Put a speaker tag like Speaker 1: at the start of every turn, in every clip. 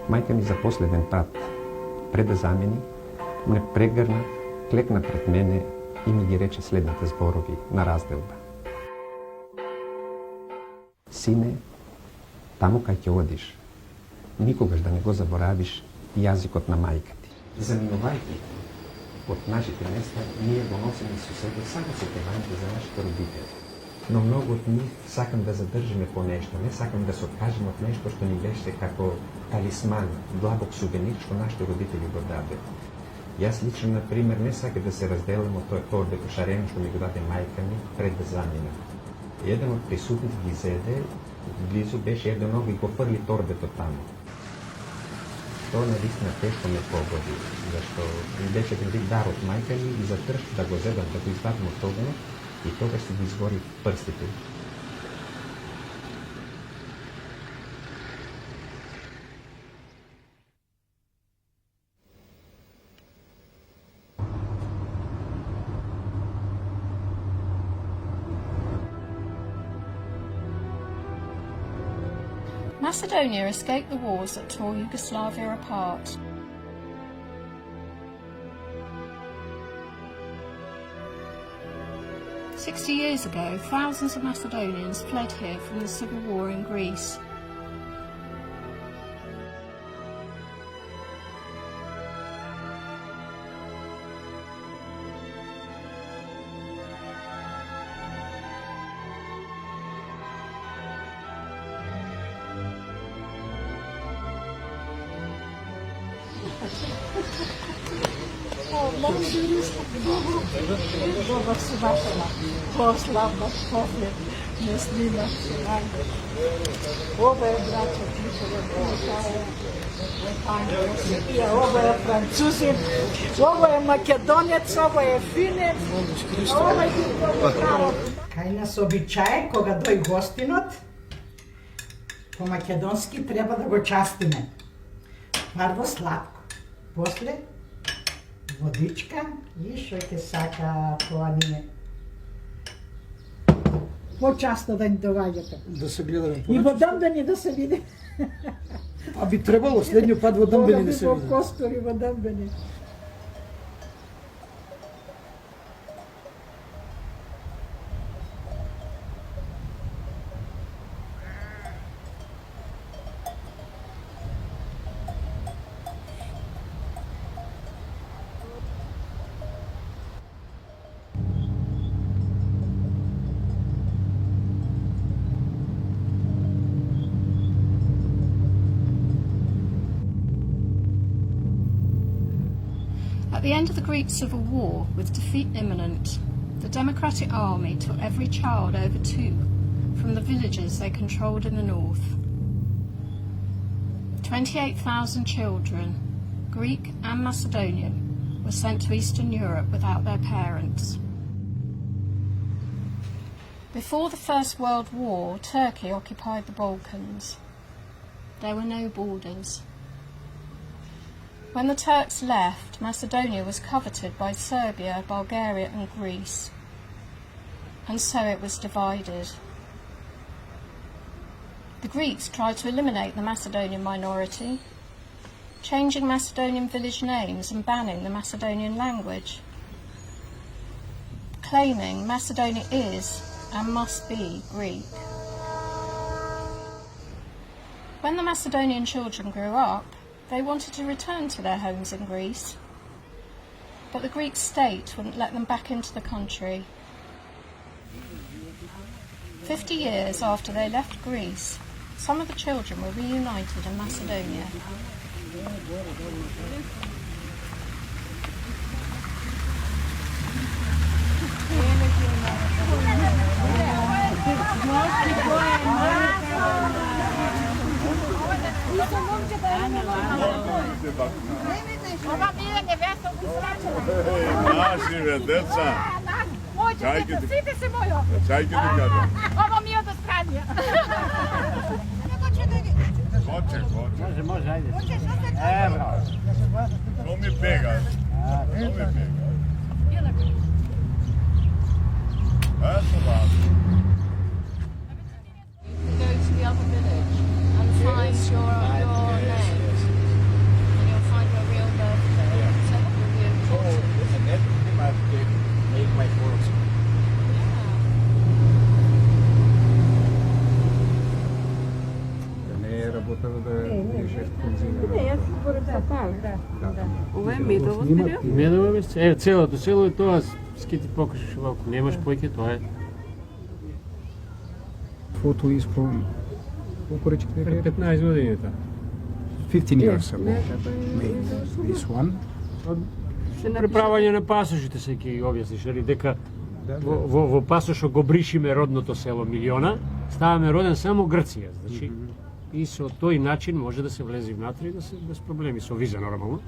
Speaker 1: Мајка ми за последен пат, пред да замени, ме прегрна, клекна пред мене и ми ги рече следните зборови на разделба. Сине, таму кај ќе одиш, никогаш да не го заборавиш јазикот на мајка ти. Заминувајќи од нашите места, ние го носиме со себе само сетевањето за нашите родители. Но многу од нив сакам да задржиме по нешто, не сакам да се откажеме од нешто што ни беше како талисман, длабок сувенир што нашите родители го даде. Јас лично, например, не сакам да се разделам од тој торбето шарено што ми го даде мајка ми пред да замина. Еден од присутните ги зеде, близу беше еден ног и го фрли торбето таму. Тоа навистина тешко ме погоди, зашто ми беше еден вид дар од мајка ми и за тршк да го зедам, да го извадам од тогано, и тогаш си ги изгори прстите.
Speaker 2: Macedonia escaped the wars that tore Yugoslavia apart. "60 years ago, thousands of Macedonians fled here from the civil war in Greece.
Speaker 3: Добар си ваша, по-слабна, поглед, не снима, ова е брача Клишова, ова е французин, ова е македонец, ова е финец, ова е право. Кај нас обичај, кога дој гостинот, по македонски треба да го частиме. Прво сладко, после водичка и што ќе сака тоа ние. Почасно да ни доаѓате.
Speaker 4: Да се гледаме
Speaker 3: И во Дъмбени да се види.
Speaker 4: А би требало следниот пат во Дъмбени да се
Speaker 3: Во
Speaker 4: види.
Speaker 3: Костори во Дъмбени.
Speaker 2: At the end of the Greek Civil War, with defeat imminent, the Democratic Army took every child over 2 from the villages they controlled in the north. 28,000 children, Greek and Macedonian, were sent to Eastern Europe without their parents. Before the First World War, Turkey occupied the Balkans. There were no borders. When the Turks left, Macedonia was coveted by Serbia, Bulgaria and Greece, and so it was divided. The Greeks tried to eliminate the Macedonian minority, changing Macedonian village names and banning the Macedonian language, claiming Macedonia is and must be Greek. When the Macedonian children grew up, they wanted to return to their homes in Greece, but the Greek state wouldn't let them back into the country. 50 years after they left Greece, some of the children were reunited in Macedonia.
Speaker 5: Ова ми е невеста од Исраел.
Speaker 6: Наши бе, деца.
Speaker 5: Моите деца, сите се мојо.
Speaker 6: Чајке да кажам.
Speaker 5: Ова ми е од Австралија.
Speaker 6: Хоче.
Speaker 4: Може, ајде.
Speaker 6: Бро. Што ми пега? Што ми пега? Ето ба.
Speaker 2: Go to the other village and find your name.
Speaker 7: Медово
Speaker 4: снимат.
Speaker 7: Медово место. Целото село е тоа, ски ти покажеш овако, немаш појќе, тоа е.
Speaker 4: Photo is from колку речете?
Speaker 7: Пред 15 години тоа.
Speaker 4: 15 years ago. Made this one.
Speaker 7: Преправање на пасошите се ќе објасниш, али дека
Speaker 4: Да,
Speaker 7: во пасошот го бришиме родното село Милиона, ставаме роден само Грција, значи. И со тој начин може да се влезе внатре и да се без проблеми, со виза нормално.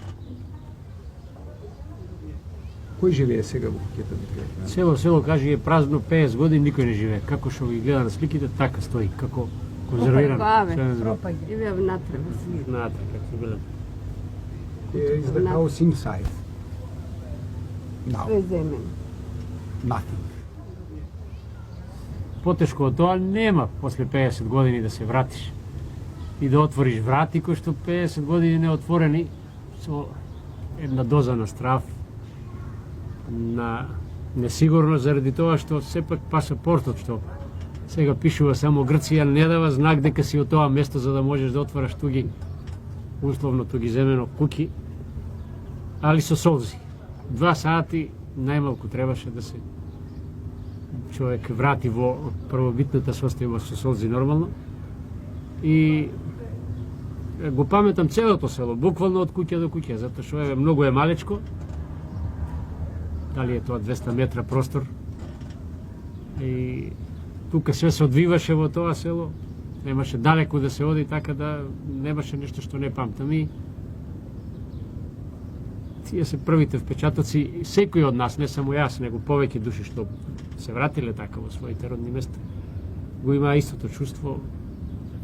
Speaker 4: Кој живее сега во куќата?
Speaker 7: Село кажи е празно 50 години, никој не живее. Како што ги гледа на сликите, така стои, како конзервирано.
Speaker 8: И бе внатре.
Speaker 7: Внатре, како биле.
Speaker 4: Is the house inside? Now,
Speaker 8: Све земен.
Speaker 4: nothing.
Speaker 7: Потешко од тоа нема после 50 години да се вратиш и да отвориш врати кои што 50 години не отворени со една доза на страв, на несигурност заради тоа што сепак пасапортот што сега пишува само Грција не дава знак дека си од тоа место за да можеш да отвораш туги условно туги земено куки, али со солзи. 2 сати најмалку требаше да се човек врати во првобитната состојба со солзи нормално. И го паметам целото село, буквално од куќа до куќа, затоа што е многу е малечко. Дали е тоа 200 метра простор. И тука све се одвиваше во тоа село. Немаше далеку да се оди, така да немаше нешто што не памтам. И тие се првите впечатоци, секој од нас, не само јас, него повеќе души што се вратиле така во своите родни места, го има истото чувство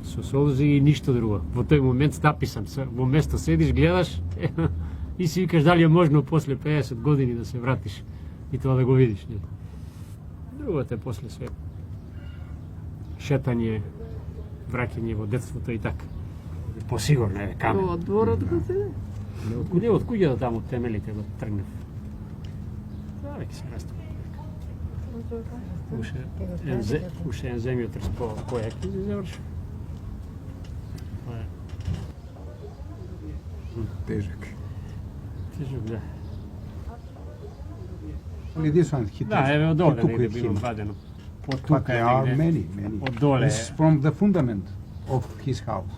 Speaker 7: со солзи и ништо друго. Во тој момент стаписан, во место седиш, гледаш и си викаш дали е можно после 50 години да се вратиш и тоа да го видиш. Не? Другото е после све шетање, враќање во детството и така. Посигурно е камен.
Speaker 8: Од дворот го се?
Speaker 7: Не, од куѓа до таму темелите го тргнав. Тоа веќе се растува. Уште еден земјотрес по јаки и заврши.
Speaker 4: Тежак.
Speaker 7: Тежок, да.
Speaker 4: Only this one, he
Speaker 7: Да, еве од
Speaker 4: he
Speaker 7: доле
Speaker 4: took
Speaker 7: негде
Speaker 4: with
Speaker 7: било
Speaker 4: him.
Speaker 7: вадено. По
Speaker 4: But
Speaker 7: тука
Speaker 4: there
Speaker 7: е
Speaker 4: are
Speaker 7: негде.
Speaker 4: many.
Speaker 7: Од доле.
Speaker 4: This is from the fundament of his house.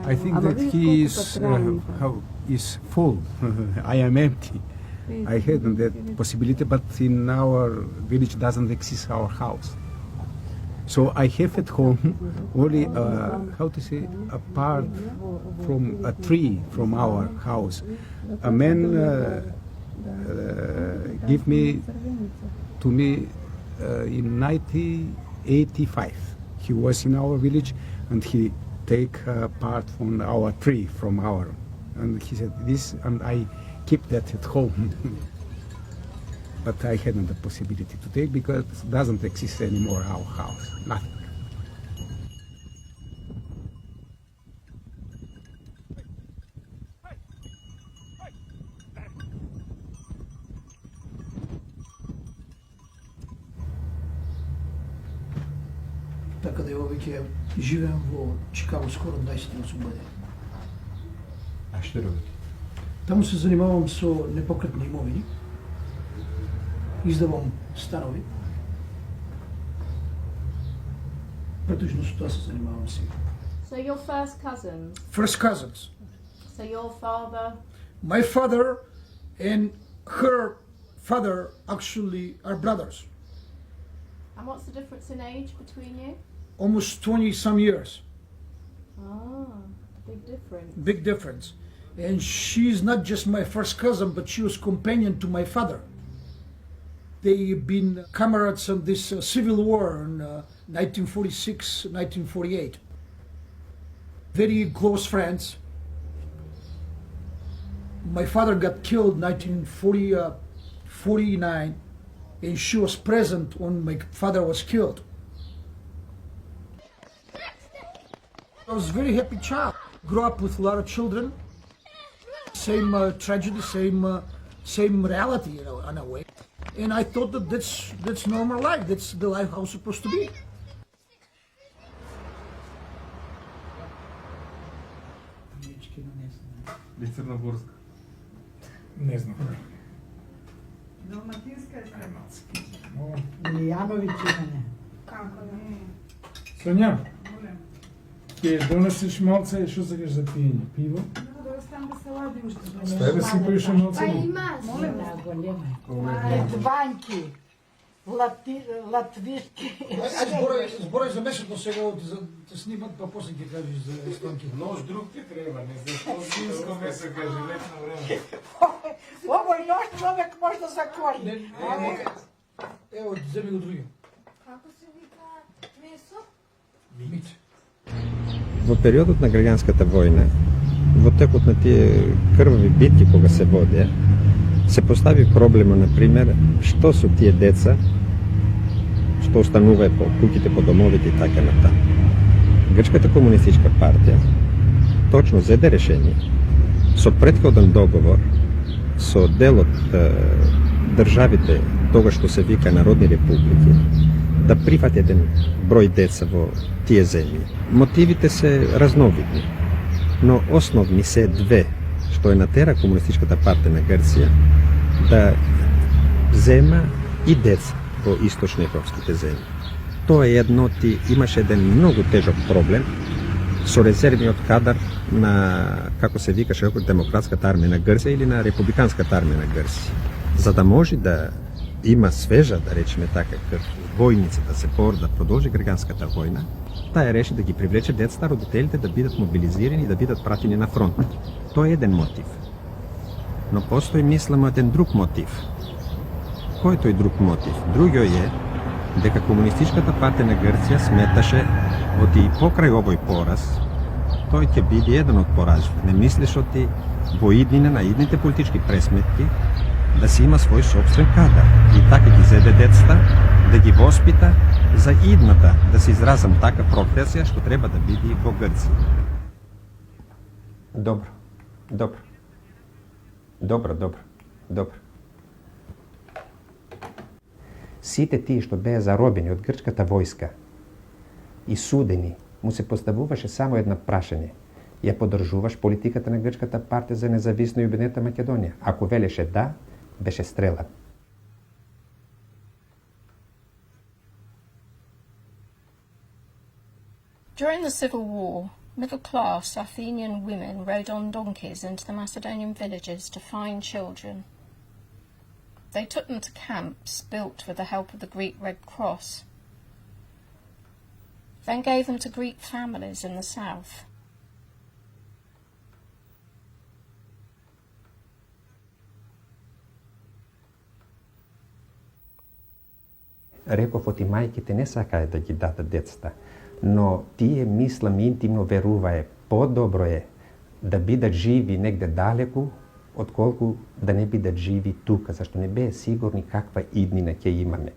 Speaker 4: I think that he is full. I am empty. I had that possibility, but in our village doesn't exist our house. So I have at home only, how to say, a part from a tree from our house. A man gave to me in 1985. He was in our village and he take part from our tree, from our, and he said this, and I keep that at home. But I hadn't the possibility to take because it doesn't exist anymore our house, nothing.
Speaker 9: Така да ја веќе живеам во Чикаго скоро 28 години.
Speaker 1: А што робите?
Speaker 9: Таму се занимавам со непокретни имовини. Издавам станови. Претежно со тоа се занимавам сега.
Speaker 2: So your first cousins.
Speaker 9: First cousins.
Speaker 2: So your father.
Speaker 9: My father and her father actually are brothers.
Speaker 2: And what's the difference in age between you?
Speaker 9: Almost 20 some years.
Speaker 2: Ah, big difference.
Speaker 9: Big difference. And she's not just my first cousin, but she was companion to my father. They've been comrades in this civil war in 1946, 1948. Very close friends. My father got killed in 1949, and she was present when my father was killed. I was a very happy child. Grew up with a lot of children. Same tragedy, same reality, in a way. And I thought that that's normal life. That's the life how it's supposed to be.
Speaker 6: Или Црногорска?
Speaker 9: Не знам.
Speaker 3: Далматинска е Или Јановиќ имаме.
Speaker 10: Сонја, ќе донесеш малце, што сакаш за пиење? Пиво?
Speaker 3: Да остан да се ладим што
Speaker 10: Стай да си поиш малце.
Speaker 3: Молим на голема. Дванки. Латвишки.
Speaker 9: Ајде зборај за месечно сега за те снимат, па после ќе кажеш за естонки.
Speaker 10: Нож друг ти треба, не знаеш што свинско месо каже летно време.
Speaker 3: Овој нож човек може да заколи.
Speaker 9: Ево, земи го други.
Speaker 5: Како се вика месо?
Speaker 9: Мимице.
Speaker 1: Во периодот на граѓанската војна, во текот на тие крвави битки кога се воде, се постави проблема, например, што со тие деца што остануваат по куќите, по домовите и така натаму. Грчката комунистичка партија точно зеде решение со претходен договор со дел од државите, тога што се вика народни републики, да прифати еден број деца во тие земји. Мотивите се разновидни, но основни се две, што е натера комунистичката партија на Грција да зема и деца во источно европските земји. Тоа е едно, имаше еден многу тежок проблем со резервниот кадар на, како се викаше, демократската армија на Грција или на републиканската армија на Грција. За да може да има свежа, да речеме така, војници да се да продолжи граѓанската војна, таа реши да ги привлече децата, родителите да бидат мобилизирани и да бидат пратени на фронт. Тоа е еден мотив. Но постои, мислам, еден друг мотив. Кој е тој друг мотив? Другиот е дека комунистичката партија на Грција сметаше оти и покрај овој пораз, тој ќе биде еден од поразите. Не мислиш оти во иднина на идните политички пресметки да си има свој собствен кадар. И така ги зеде децата, да ги воспита за идната, да се изразам така, професија што треба да биде во Грција. Добро. Сите тие што беа заробени од грчката војска и судени, му се поставуваше само едно прашање. Ја поддржуваш политиката на грчката партија за независна и обединета Македонија? Ако велеше да, беше стрелан.
Speaker 2: During the civil war, middle-class Athenian women rode on donkeys into the Macedonian villages to find children. They took them to camps built with the help of the Greek Red Cross, then gave them to Greek families in the south.
Speaker 1: Реков, оти мајките не сакаат да ги дадат децата, но тие, мислам, интимно верувае, подобро е да бидат живи негде далеку, отколку да не бидат живи тука, зашто не беа сигурни каква иднина ќе имаме.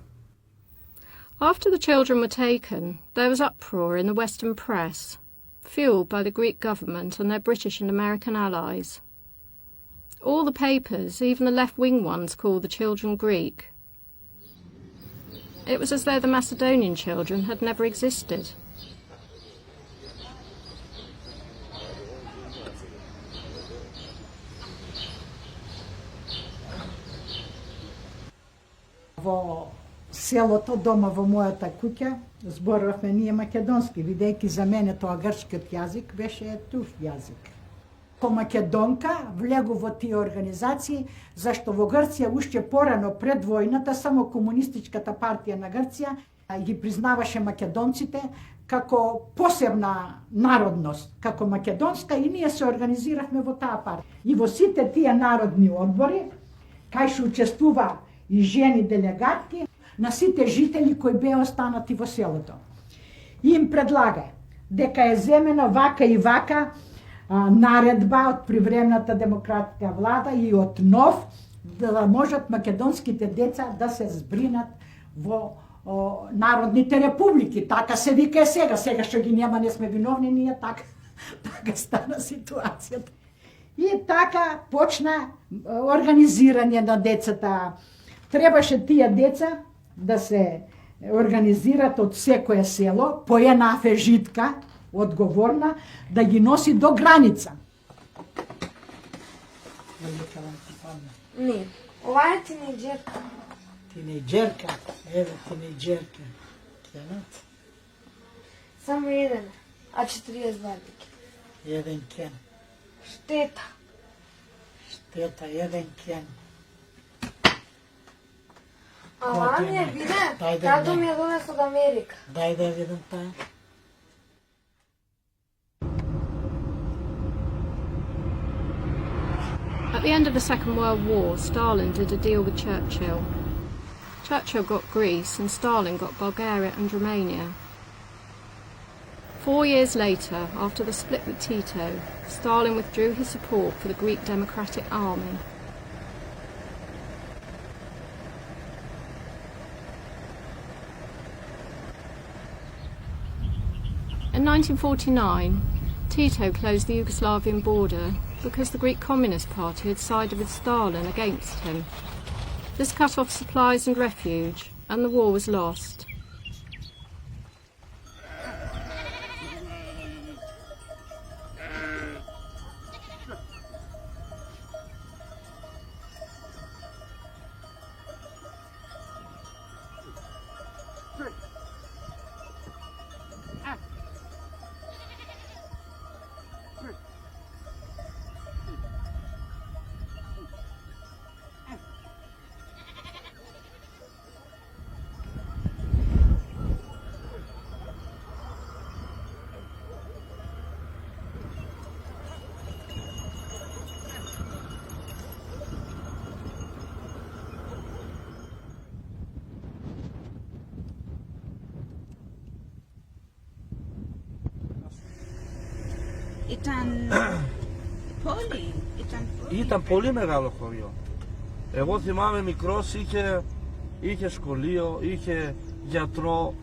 Speaker 2: After the children were taken, there was uproar in the Western press, fueled by the Greek government and their British and American allies. All the papers, even the left-wing ones, called the children Greek. It was as though the Macedonian children had never existed.
Speaker 3: Во селото, дома во мојата куќа, зборувавме ние македонски, бидејќи за мене тоа грчкиот јазик беше туф јазик. Ко македонка влегу во тие организации, зашто во Грција уште порано пред војната само комунистичката партија на Грција ги признаваше македонците како посебна народност, како македонска, и ние се организиравме во таа партија. И во сите тие народни одбори, кај што учествува и жени делегатки, на сите жители кои беа останати во селото. Им предлага дека е земена вака и вака наредба од привремната демократска влада и од нов, да можат македонските деца да се збринат во народните републики. Така се вика сега. Сега што ги нема, не сме виновни ние, така стана ситуацијата. И така почна организирање на децата Требаше тие деца да се организират од секое село, по една фежитка, одговорна, да ги носи до граница.
Speaker 5: Не, ова е тинејџерка.
Speaker 3: Тинејџерка, еве тинејџерка. Кенот?
Speaker 5: Само еден, а 40 бarbike.
Speaker 3: Еден кен.
Speaker 5: Штета.
Speaker 3: Штета, еден кен.
Speaker 5: Ама ми е виден,
Speaker 3: Дај да
Speaker 5: тато
Speaker 3: не.
Speaker 5: ми е донес од Америка.
Speaker 3: Дај да видам таа.
Speaker 2: At the end of the Second World War, Stalin did a deal with Churchill. Churchill got Greece and Stalin got Bulgaria and Romania. 4 years later, after the split with Tito, Stalin withdrew his support for the Greek Democratic Army. In 1949, Tito closed the Yugoslavian border because the Greek Communist Party had sided with Stalin against him. This cut off supplies and refuge, and the war was lost.
Speaker 11: Ήταν πολύ μεγάλο χωριό. Εγώ θυμάμαι μικρός είχε σχολείο, είχε γιατρό.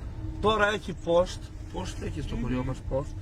Speaker 11: Τώρα έχει post. Post έχει στο χωριό μας post.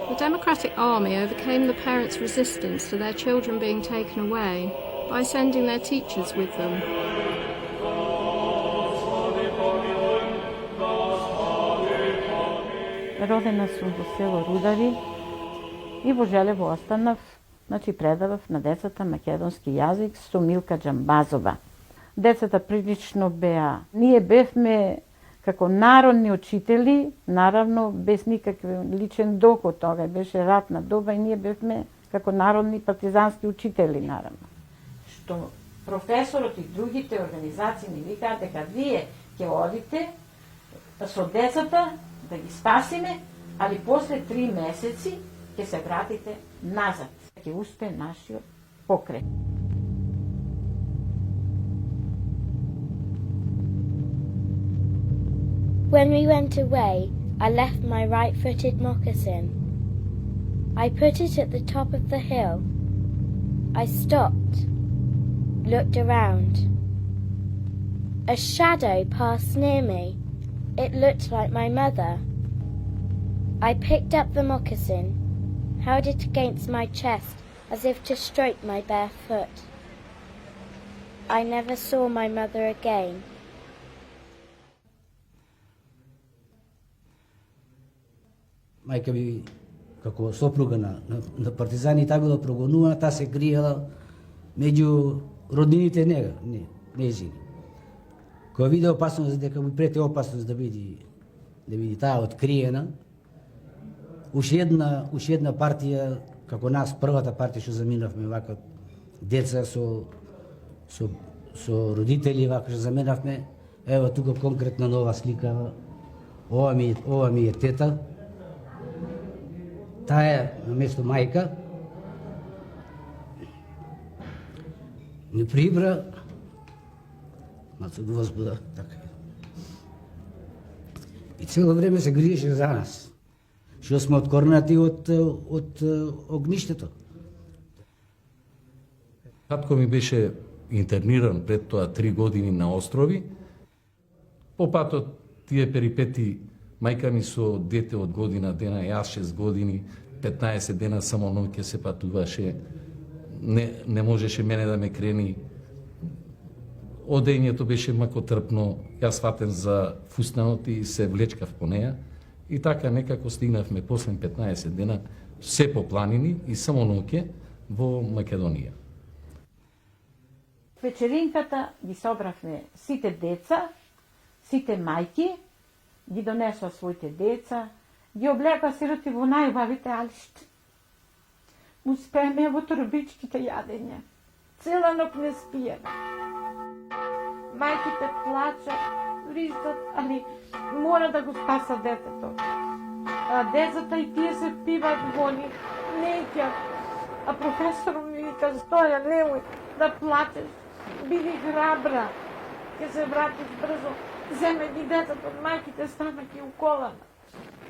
Speaker 2: The Democratic Army overcame the parents' resistance to their children being taken away by sending their teachers with them.
Speaker 12: Родена сум во село Рудари и во Желево останав, предавав на децата македонски јазик со Милка Џамбазова. Децата прилично беа. Ние бевме како народни учители, наравно без никаков личен доход, тога беше ратна доба и ние бевме како народни партизански учители, наравно. Што професорот и другите организации ни викаат дека вие ќе одите со децата да ги спасиме, али после 3 месеци ќе се вратите назад. Ќе успе нашиот покрет.
Speaker 13: When we went away, I left my right-footed moccasin. I put it at the top of the hill. I stopped, looked around. A shadow passed near me. It looked like my mother. I picked up the moccasin, held it against my chest as if to stroke my bare foot. I never saw my mother again.
Speaker 14: Мајка ми, како сопруга на партизани, таа била прогонувана, таа се криела меѓу роднините нежини. Кога виде опасност, дека му прети опасност да биде таа откриена, уште една партија, како нас, првата партија што заминавме вака деца со родители, вака што заминавме, ево тука конкретна нова слика, ова ми е тета, таа е на место мајка, не прибра, од возбуда, така. И цело време се гриеше за нас, што сме откорнати од огништето.
Speaker 15: Татко ми беше интерниран пред тоа 3 години на острови. По патот тие перипети, мајка ми со дете од година дена, јас 6 години, 15 дена само ноќе се патуваше, не можеше мене да ме крени. Одењето беше мако трпно, јас фатен за фустанот и се влечкав по неја. И така некако стигнавме после 15 дена се по планини и само ноќе во Македонија.
Speaker 12: Вечеринката ги собравме сите деца, сите мајки, ги донесоа своите деца, ги облека сироти во најубавите алишта. Успееме во торбичките јадење. Цела ног не спиеме. Мајките плачат, вриждат, али мора да го спаса детето. Децата и тие се пиват вони, неќа. А професорот ми вика, стоја, немој да плачеш, биди храбра, ќе се вратиш брзо. Земе ги децата од мајките, станат ги у колана,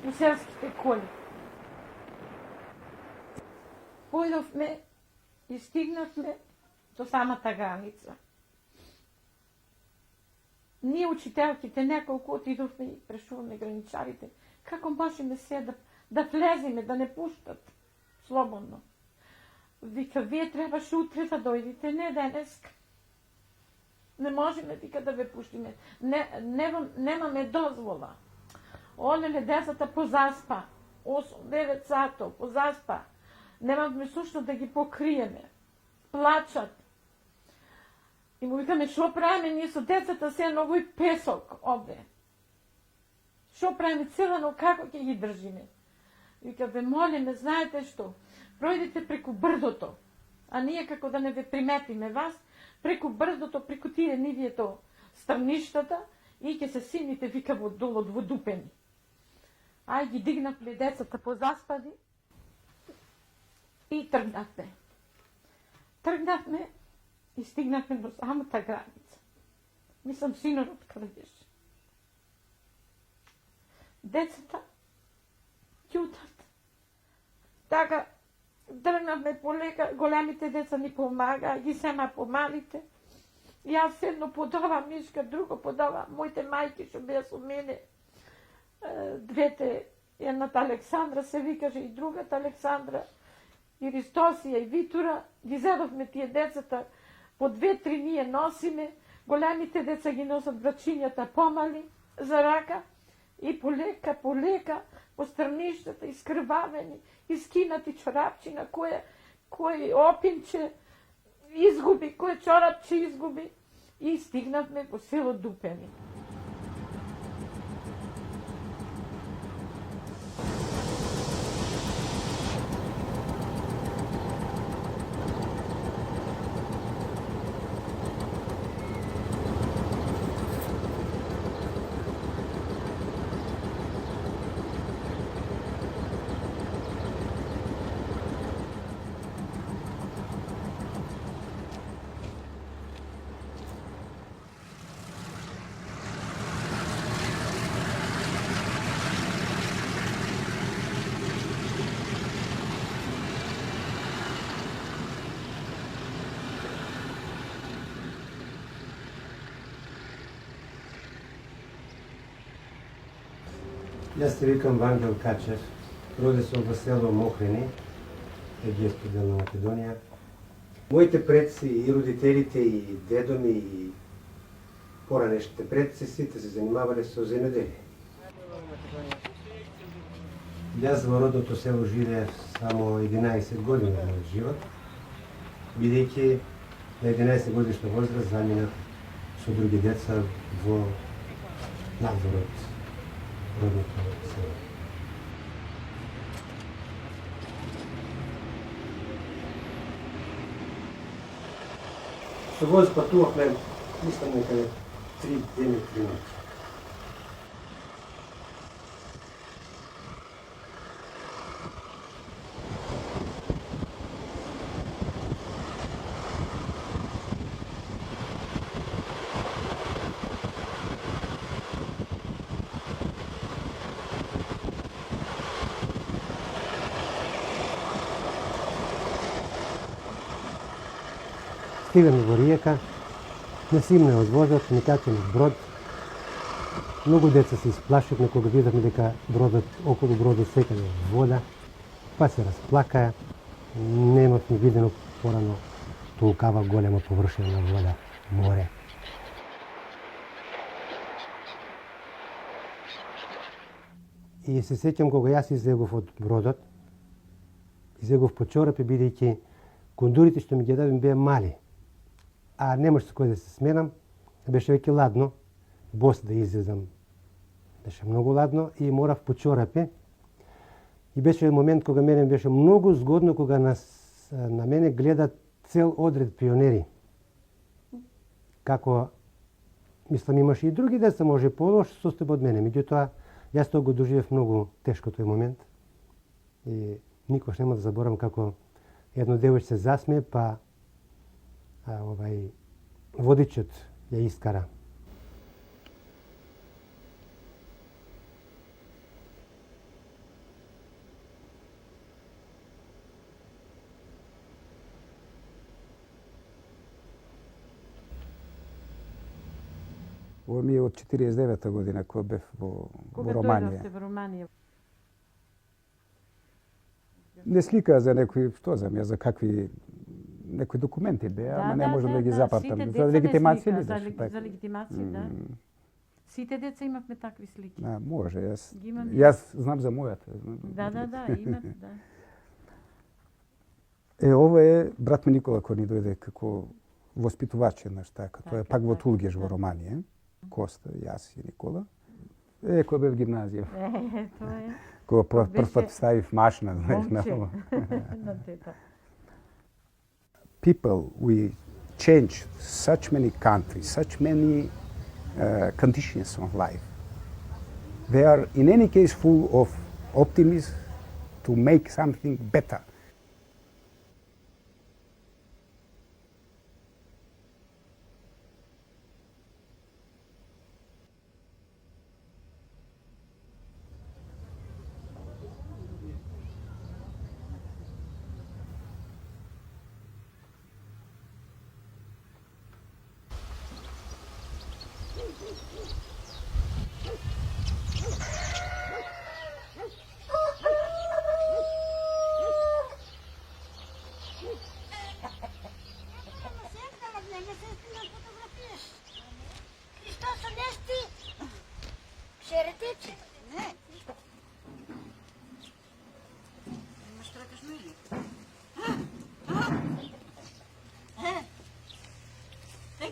Speaker 12: у селските коли. Појдовме и стигнавме до самата граница. Ние учителките неколку отидовме и прешуваме граничарите. Како можеме се да влеземе, да не пуштат слободно? Вика, вие требаше утре да дојдете, не денеска. Не можеме, вика, да ве пуштиме. Немаме дозвола. Олеле, децата позаспа. 8-9 сато позаспа. Немаме сушто да ги покриеме. Плачат. И му викаме, шо правиме ние со децата, се ново и песок овде. Шо правиме целано, како ќе ги држиме? Вика, ве молиме, знаете што, пројдете преку брдото, а ние како да не ве приметиме вас, преку брдото, преку тие нивието стрништата и ќе се сините, вика, во долу дводупени. Ај ги дигнавме децата позаспади и тргнавме. Тргнавме и стигнавме до самата граница. Мислам, синорот каде беше. Децата ќутат. Така, тргнавме полека, големите деца ни помага, ги сема помалите. Јас едно подава Мишка, друго подава моите мајки што беа со мене. Двете, едната Александра се викаше и другата Александра, и Ристосија и Витура, ги зедовме тие децата, по 2-3 ние носиме, големите деца ги носат брачињата помали за рака и полека по страништата, искрвавени, искинати чорапчина, кој опинче изгуби, кој чорапче изгуби. И стигнавме во село Дупени.
Speaker 16: Јас се викам Вангел Качев, роден сум во село Мохрини, Егејско дел на Македонија. Моите предци и родителите и дедо ми и поранешните предци сите се занимавале со земјоделие. Јас во родното село живеев само 11 години на мојот живот, бидејќи на 11 годишна возраст заминав со други деца во надвор од родното село. Со воз патувавме, мислам некаде 3 дни, 3 ноќи. Стигаме во риека, не симне од возот, никакен брод. Многу деца се исплашивме кога видовме дека бродот, околу бродот секаде вода, па се расплакаа. Немавме видено порано толкава голема површина на вода, море. И се сеќам кога јас излегов од бродот, излегов по чорапи, бидејќи кондурите што ми ги давим беа мали, а немаше кој да се сменам, беше веќе ладно, бос да излезам. Беше многу ладно и морав по чорапи. И беше момент кога мене беше многу згодно, кога на мене гледат цел одред пионери. Како, мислам, имаше и други деца, може по-лош состав од мене. Меѓутоа, јас тоа го доживев многу тешко тој момент. И никош нема да заборам како едно девојче се засме, па водичот ја искара.
Speaker 4: Ово ми е од 49-та година кога бев во Романија.
Speaker 12: Кога дојдовте во Романија?
Speaker 4: Не слика за некои, што знам, за какви некои документи беа, ама не можам да ги запартам. За легитимација ли беше?
Speaker 12: За легитимација, да. Сите деца имавме такви слики.
Speaker 4: Може, јас знам за мојата.
Speaker 12: Да, имат, да.
Speaker 4: Ова е брат ми Никола кој ни дојде како воспитувач еднаш така. Тоа е пак во Тулгеш во Романија. Коста, јас и Никола. Кој бев гимназија.
Speaker 12: Тоа е.
Speaker 4: Кога прв пат ставив машина, знаеш, на ова. People, we change such many countries, such many conditions of life. They are in any case full of optimism to make something better.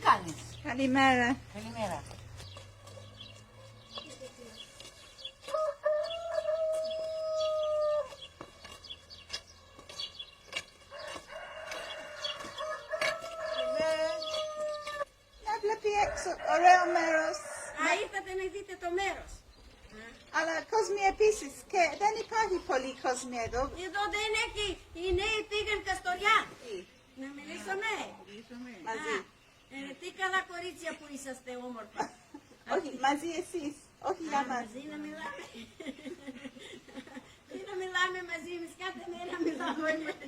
Speaker 5: κάνεις?
Speaker 17: Καλημέρα.
Speaker 5: Καλημέρα.
Speaker 17: Να βλέπει έξω, ωραίο μέρος.
Speaker 5: Α, ήρθατε να δείτε το μέρος.
Speaker 17: Αλλά κόσμοι επίσης και δεν υπάρχει πολύ κόσμοι εδώ.
Speaker 5: Εδώ δεν έχει, οι νέοι πήγαν Καστοριά. Να μιλήσουμε.
Speaker 17: Μαζί.
Speaker 5: Τι καλά κορίτσια που είσαστε όμορφα.
Speaker 17: Όχι, μαζί εσείς, όχι για μας.
Speaker 5: Μαζί να μιλάμε. Τι να μιλάμε μαζί, εμείς κάθε μέρα μιλάμε, είμαστε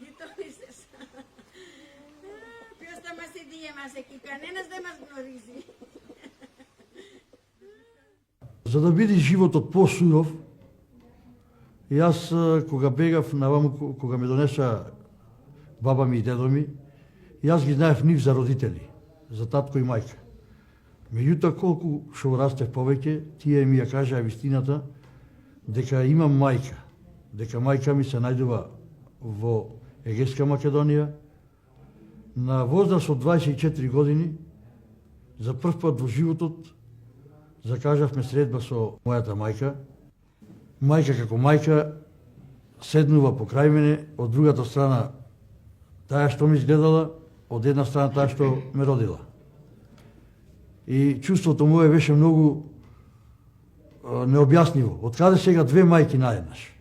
Speaker 5: γειτόνισσες. Ποιος θα μας δει εμάς εκεί, κανένας δεν μας γνωρίζει.
Speaker 18: За да биде животот посуров, јас кога бегав наваму, кога ме донеса баба ми и дедо ми, јас ги знаев нив за родители, за татко и мајка. Меѓутоа, колку што растев повеќе, тие ми ја кажаа вистината дека имам мајка, дека мајка ми се најдува во Егејска Македонија. На возраст од 24 години, за прв пат во животот, закажавме средба со мојата мајка. Мајка како мајка седнува покрај мене, од другата страна таа што ми изгледала, од една страна таа што ме родила. И чувството мое беше многу необјасниво. Од каде сега две мајки наеднаш?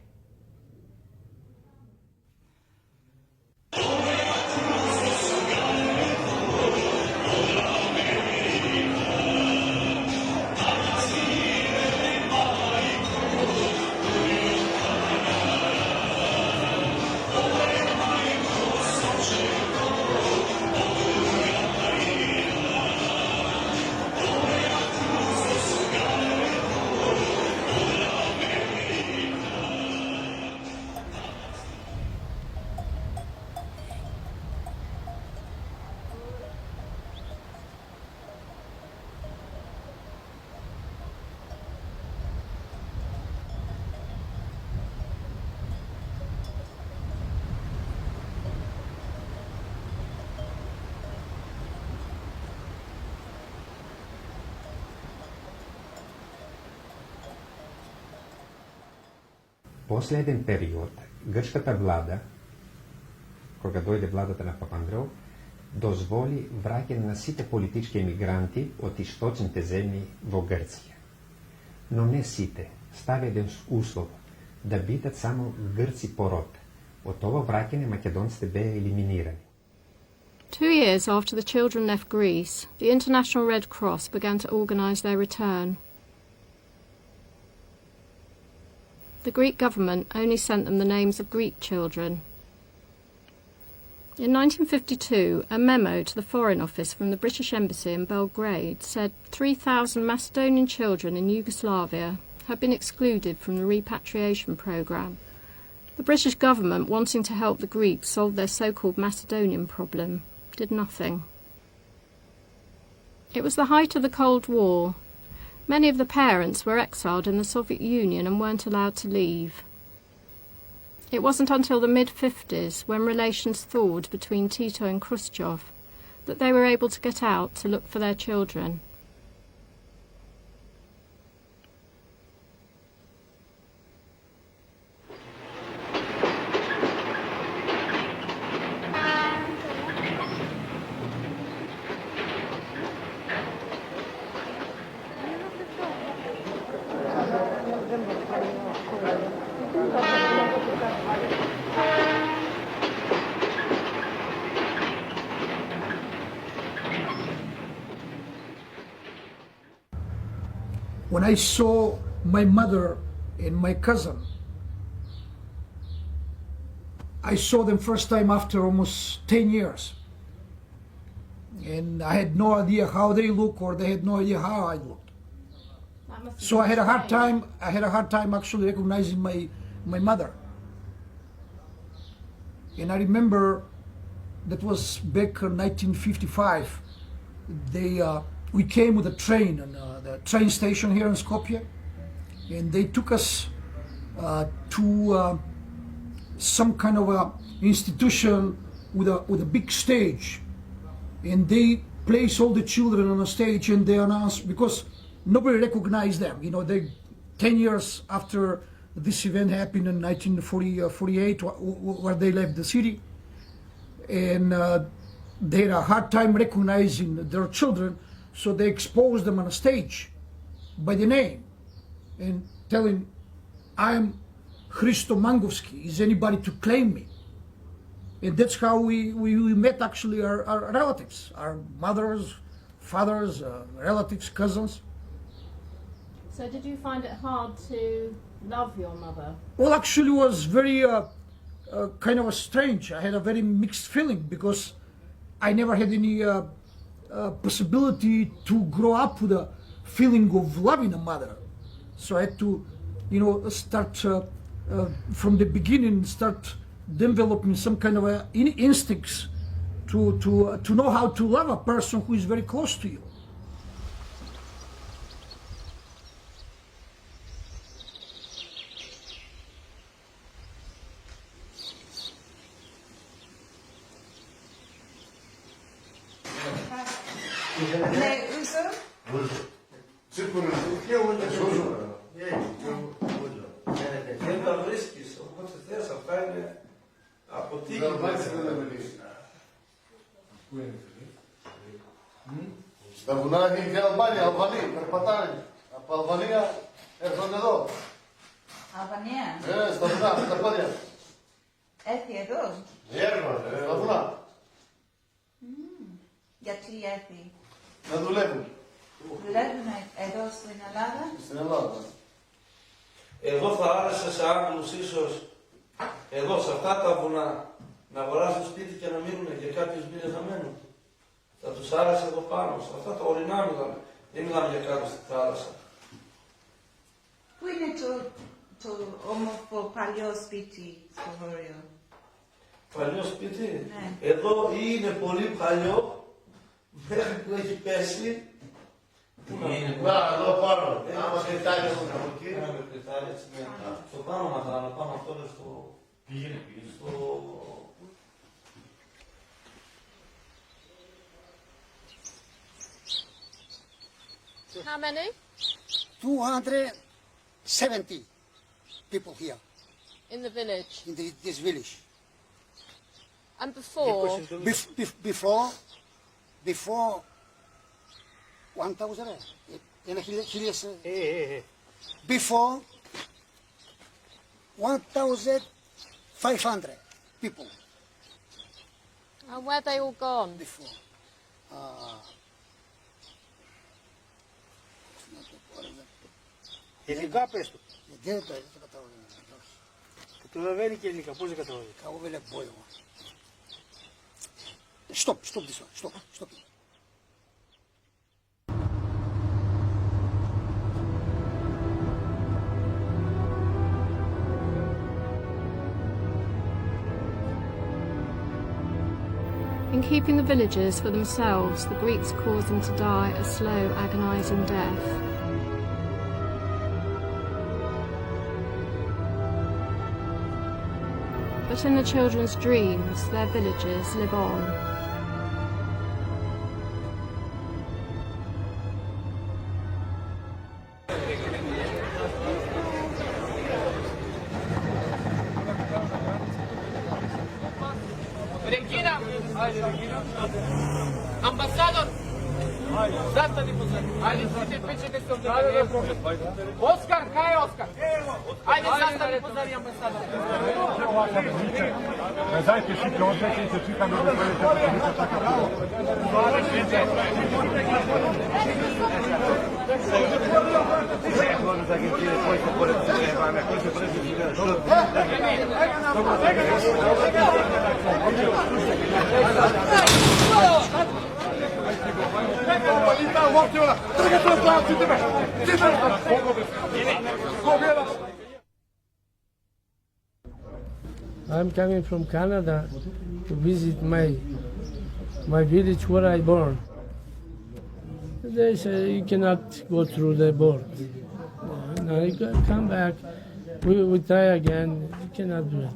Speaker 1: После еден период, грчката влада, кога дојде владата на Папандреou, дозволи враќање на сите политички емигранти од источните земји во Грција. Но не сите, стави еден услов, да бидат само грци по род. Од ова враќање македонците беа елиминирани.
Speaker 2: 2 years after the children left Greece, the International Red Cross began to organise their return. The Greek government only sent them the names of Greek children. In 1952, a memo to the Foreign Office from the British Embassy in Belgrade said 3,000 Macedonian children in Yugoslavia had been excluded from the repatriation programme. The British government, wanting to help the Greeks solve their so-called Macedonian problem, did nothing. It was the height of the Cold War. Many of the parents were exiled in the Soviet Union and weren't allowed to leave. It wasn't until the mid-50s, when relations thawed between Tito and Khrushchev, that they were able to get out to look for their children.
Speaker 9: When I saw my mother and my cousin, I saw them first time after almost 10 years. And I had no idea how they look, or they had no idea how I looked. So I had a hard time actually recognizing my mother. And I remember that was back in 1955. We came with a train and the train station here in Skopje, and they took us to some kind of a institution with a big stage, and they place all the children on a stage and they announce, because nobody recognized them. You know, they 10 years after this event happened in 1948, where they left the city, and they had a hard time recognizing their children, so they exposed them on a stage by the name and telling, I'm Hristo Mangovski, is anybody to claim me? And that's how we met actually our relatives, our mothers, fathers, relatives, cousins.
Speaker 2: So did you find it hard to love your mother?
Speaker 9: Well, actually it was very kind of strange. I had a very mixed feeling because I never had any possibility to grow up with a feeling of loving a mother. So I had to, you know, start from the beginning, start developing some kind of instincts to know how to love a person who is very close to you.
Speaker 17: Ne, uzun?
Speaker 11: Jedna vriski se, hoće te sa tajne, a po tih...
Speaker 6: Στα βουνά έχει και Αλβανία, Αλβανία, περπατάνε. Από Αλβανία έρχονται εδώ.
Speaker 17: Αλβανία?
Speaker 6: Στα βουνά, με τα πόδια.
Speaker 17: Έρθει εδώ?
Speaker 6: Έρχονται, στα βουνά.
Speaker 17: Γιατί έρθει?
Speaker 6: Να δουλεύουν.
Speaker 17: Δουλεύουν εδώ στην Ελλάδα?
Speaker 6: Στην Ελλάδα.
Speaker 11: Εγώ θα άρεσε σε Άγγλους ίσως, εδώ σε αυτά τα βουνά, να αγοράσουν σπίτι και να μείνουν και κάποιους μήνες να μένουν. Θα τους άρεσε εδώ πάνω, σε αυτά τα ορεινά μιλάμε. Δεν μιλάμε για κάτω στη θάλασσα.
Speaker 17: Πού είναι το όμορφο παλιό σπίτι στο Βόρειο?
Speaker 11: Παλιό σπίτι?
Speaker 17: Ναι.
Speaker 11: Εδώ είναι πολύ παλιό, μέχρι που έχει πέσει.
Speaker 6: Να, εδώ πάνω. Άμα και τάλια στον καποκί.
Speaker 11: Στο πάνω μαθάνω, πάνω αυτό είναι στο... Πήγαινε.
Speaker 2: How many?
Speaker 19: 270 people here.
Speaker 2: In the village?
Speaker 19: In this village.
Speaker 2: And before?
Speaker 19: Before 1,000. Before 1,500 people.
Speaker 2: And where they all gone?
Speaker 19: Before.
Speaker 20: Ελληνικά πες του.
Speaker 19: Δεν το καταλαβαίνω.
Speaker 20: Καταλαβαίνει και ελληνικά, πώς δεν καταλαβαίνει.
Speaker 19: Καούβελε μπόιο. Stop this one, stop.
Speaker 2: In keeping the villagers for themselves, the Greeks caused them to die a slow, agonizing death. But in the children's dreams, their villages live on.
Speaker 21: Regina! Ambasador! Zastavi pozdrav. Ajde, svi piće kad ste ovdje. Oskar, kaj je Oskar? Ajde, zastavi pozdrav ambasador.
Speaker 6: Dajte šite odveknice, čitam da
Speaker 20: I'm coming from Canada to visit my village where I born. They say you cannot go through the border. Now you come back, we try again, you cannot do it.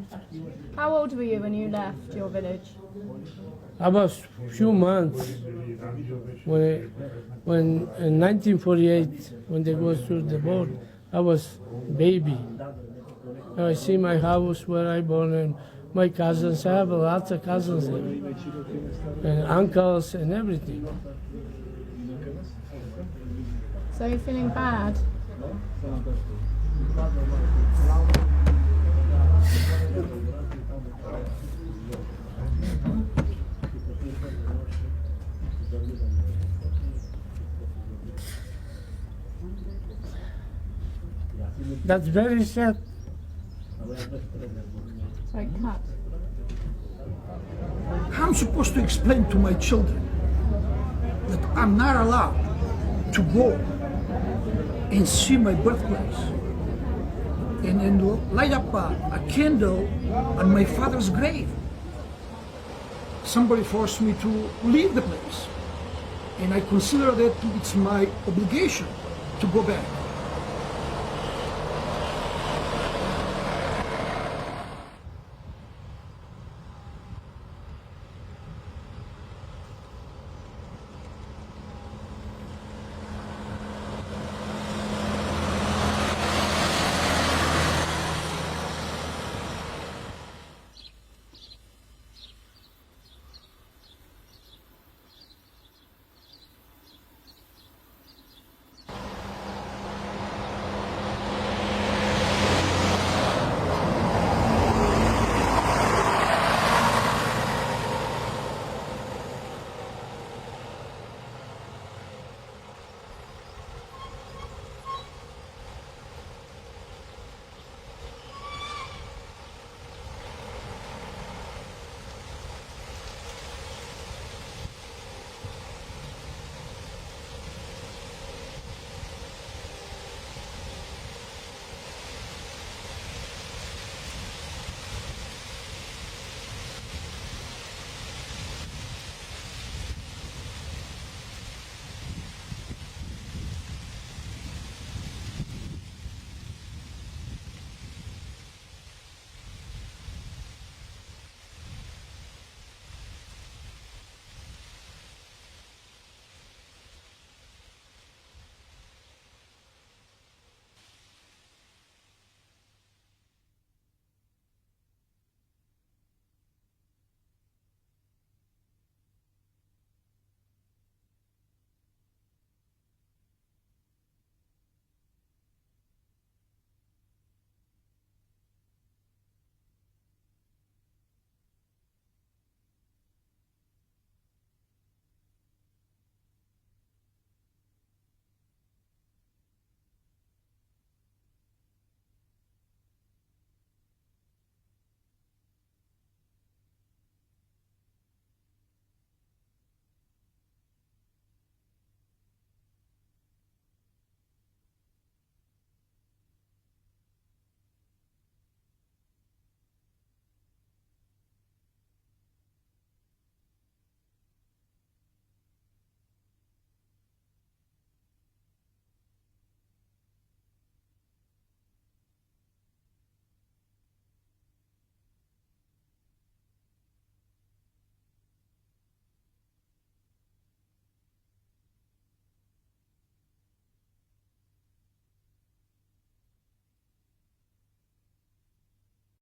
Speaker 2: How old were you when you left your village?
Speaker 20: About few months, when in 1948, when they go through the board, I was baby. I see my house where I born and my cousins. I have lots of cousins and uncles and everything.
Speaker 2: So you're feeling bad?
Speaker 20: That's very sad.
Speaker 2: So cut.
Speaker 9: I'm supposed to explain to my children that I'm not allowed to go and see my birthplace and light up a candle on my father's grave. Somebody forced me to leave the place, and I consider that it's my obligation to go back.